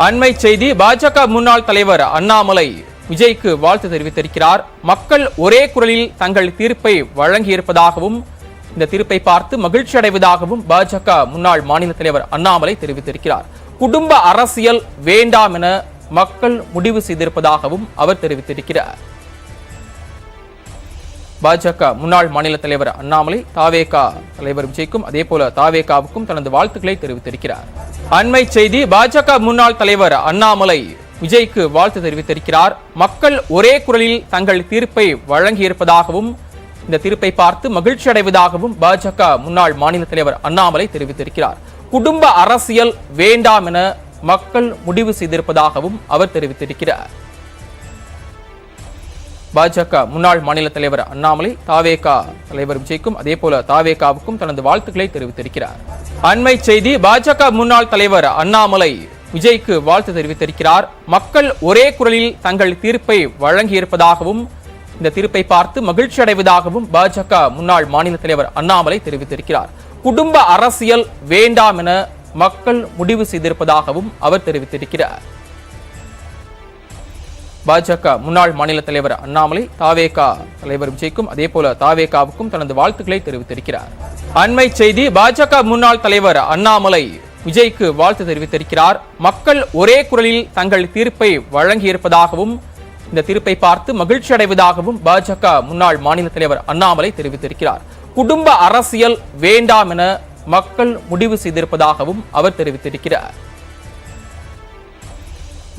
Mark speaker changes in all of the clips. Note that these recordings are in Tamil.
Speaker 1: அண்மை செய்தி பாஜக முன்னாள் தலைவர் அண்ணாமலை விஜய்க்கு வாழ்த்து தெரிவித்திருக்கிறார். மக்கள் ஒரே குரலில் தங்கள் தீர்ப்பை வழங்கியிருப்பதாகவும் இந்த தீர்ப்பை பார்த்து மகிழ்ச்சி அடைவதாகவும் பாஜக முன்னாள் மாநில தலைவர் அண்ணாமலை தெரிவித்திருக்கிறார். குடும்ப அரசியல் வேண்டாம் என மக்கள் முடிவு செய்திருப்பதாகவும் அவர் தெரிவித்திருக்கிறார். பாஜக முன்னாள் மாநில தலைவர் அண்ணாமலை தாவேகா தலைவர் விஜய்க்கும் அதேபோல தாவேகாவுக்கும் தனது வாழ்த்துக்களை தெரிவித்திருக்கிறார். அண்மை செய்தி பாஜக முன்னாள் தலைவர் அண்ணாமலை விஜய்க்கு வாழ்த்து தெரிவித்திருக்கிறார். மக்கள் ஒரே குரலில் தங்கள் தீர்ப்பை வழங்கியிருப்பதாகவும் இந்த தீர்ப்பை பார்த்து மகிழ்ச்சி அடைவதாகவும் பாஜக முன்னாள் மாநில தலைவர் அண்ணாமலை தெரிவித்திருக்கிறார். குடும்ப அரசியல் வேண்டாம் என மக்கள் முடிவு செய்திருப்பதாகவும் அவர் தெரிவித்திருக்கிறார். பாஜக முன்னாள் மாநில தலைவர் அண்ணாமலை தாவேகா தலைவர் விஜய்க்கும் அதேபோல தாவேகாவுக்கும் தனது வாழ்த்துக்களை தெரிவித்திருக்கிறார். அண்மை செய்தி பாஜக முன்னாள் தலைவர் அண்ணாமலை விஜய்க்கு வாழ்த்து தெரிவித்திருக்கிறார். மக்கள் ஒரே குரலில் தங்கள் தீர்ப்பை வழங்கியிருப்பதாகவும் இந்த தீர்ப்பை பார்த்து மகிழ்ச்சி அடைவதாகவும் பாஜக முன்னாள் மாநில தலைவர் அண்ணாமலை தெரிவித்திருக்கிறார். குடும்ப அரசியல் வேண்டாம் என மக்கள் முடிவு செய்திருப்பதாகவும் அவர் தெரிவித்திருக்கிறார். பாஜக முன்னாள் மாநில தலைவர் அண்ணாமலை தாவேகா தலைவர் விஜய்க்கும் அதேபோல தாவேகாவுக்கும் தனது வாழ்த்துக்களை தெரிவித்திருக்கிறார். அண்மை செய்தி பாஜக முன்னாள் தலைவர் அண்ணாமலை விஜய்க்கு வாழ்த்து தெரிவித்திருக்கிறார். மக்கள் ஒரே குரலில் தங்கள் தீர்ப்பை வழங்கியிருப்பதாகவும் இந்த தீர்ப்பை பார்த்து மகிழ்ச்சி அடைவதாகவும் பாஜக முன்னாள் மாநில தலைவர் அண்ணாமலை தெரிவித்திருக்கிறார். குடும்ப அரசியல் வேண்டாம் என மக்கள் முடிவு செய்திருப்பதாகவும் அவர் தெரிவித்திருக்கிறார்.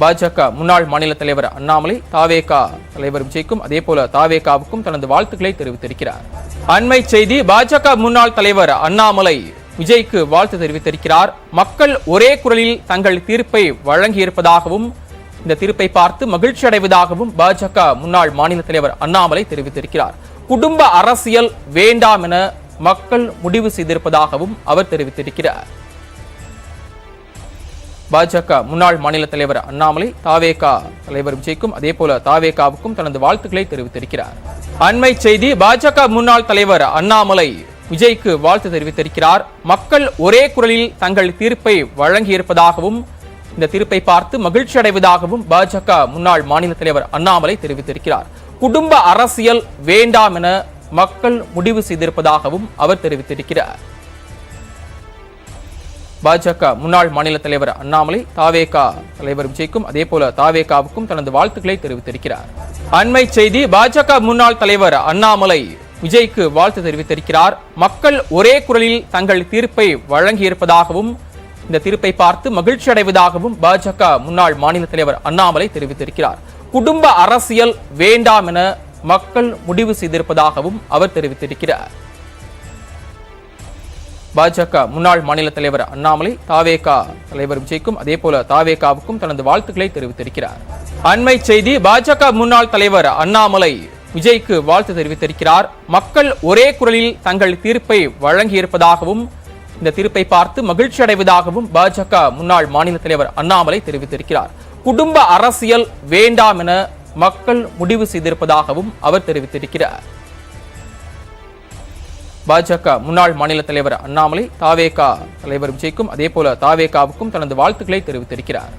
Speaker 1: பாஜக முன்னாள் மாநில தலைவர் அண்ணாமலை தாவேகா தலைவர் விஜய்க்கும் அதேபோல தாவேகாவுக்கும் தனது வாழ்த்துக்களை தெரிவித்திருக்கிறார். அண்மை செய்தி பாஜக முன்னாள் தலைவர் அண்ணாமலை விஜய்க்கு வாழ்த்து தெரிவித்திருக்கிறார். மக்கள் ஒரே குரலில் தங்கள் தீர்ப்பை வழங்கியிருப்பதாகவும் இந்த தீர்ப்பை பார்த்து மகிழ்ச்சி அடைவதாகவும் பாஜக முன்னாள் மாநில தலைவர் அண்ணாமலை தெரிவித்திருக்கிறார். குடும்ப அரசியல் வேண்டாம் என மக்கள் முடிவு செய்திருப்பதாகவும் அவர் தெரிவித்திருக்கிறார். பாஜக முன்னாள் மாநில தலைவர் அண்ணாமலை தாவேகா தலைவர் விஜய்க்கும் அதேபோல தாவேகாவுக்கும் தனது வாழ்த்துக்களை தெரிவித்திருக்கிறார். அண்மை செய்தி பாஜக முன்னாள் தலைவர் அண்ணாமலை விஜய்க்கு வாழ்த்து தெரிவித்திருக்கிறார். மக்கள் ஒரே குரலில் தங்கள் தீர்ப்பை வழங்கியிருப்பதாகவும் இந்த தீர்ப்பை பார்த்து மகிழ்ச்சி அடைவதாகவும் பாஜக முன்னாள் மாநில தலைவர் அண்ணாமலை தெரிவித்திருக்கிறார். குடும்ப அரசியல் வேண்டாம் என மக்கள் முடிவு செய்திருப்பதாகவும் அவர் தெரிவித்திருக்கிறார். பாஜக முன்னாள் மாநில தலைவர் அண்ணாமலை தாவேகா தலைவர் விஜய்க்கும் அதேபோல தாவேகாவுக்கும் தனது வாழ்த்துக்களை தெரிவித்திருக்கிறார். அண்மை செய்தி பாஜக முன்னாள் தலைவர் அண்ணாமலை விஜய்க்கு வாழ்த்து தெரிவித்திருக்கிறார். மக்கள் ஒரே குரலில் தங்கள் தீர்ப்பை வழங்கியிருப்பதாகவும் இந்த தீர்ப்பை பார்த்து மகிழ்ச்சி அடைவதாகவும் பாஜக முன்னாள் மாநில தலைவர் அண்ணாமலை தெரிவித்திருக்கிறார். குடும்ப அரசியல் வேண்டாம் என மக்கள் முடிவு செய்திருப்பதாகவும் அவர் தெரிவித்திருக்கிறார். பாஜக முன்னாள் மாநில தலைவர் அண்ணாமலை தாவேகா தலைவர் விஜய்க்கும் அதேபோல தாவேகாவுக்கும் தனது வாழ்த்துக்களை தெரிவித்திருக்கிறார். அண்மை செய்தி பாஜக முன்னாள் தலைவர் அண்ணாமலை விஜய்க்கு வாழ்த்து தெரிவித்திருக்கிறார். மக்கள் ஒரே குரலில் தங்கள் தீர்ப்பை வழங்கியிருப்பதாகவும் இந்த தீர்ப்பை பார்த்து மகிழ்ச்சி அடைவதாகவும் பாஜக முன்னாள் மாநில தலைவர் அண்ணாமலை தெரிவித்திருக்கிறார். குடும்ப அரசியல் வேண்டாம் என மக்கள் முடிவு செய்திருப்பதாகவும் அவர் தெரிவித்திருக்கிறார். பாஜக முன்னாள் மாநில தலைவர் அண்ணாமலை தாவேகா தலைவர் விஜய்க்கும் அதேபோல தாவேகாவுக்கும் தனது வாழ்த்துக்களை தெரிவித்திருக்கிறார்.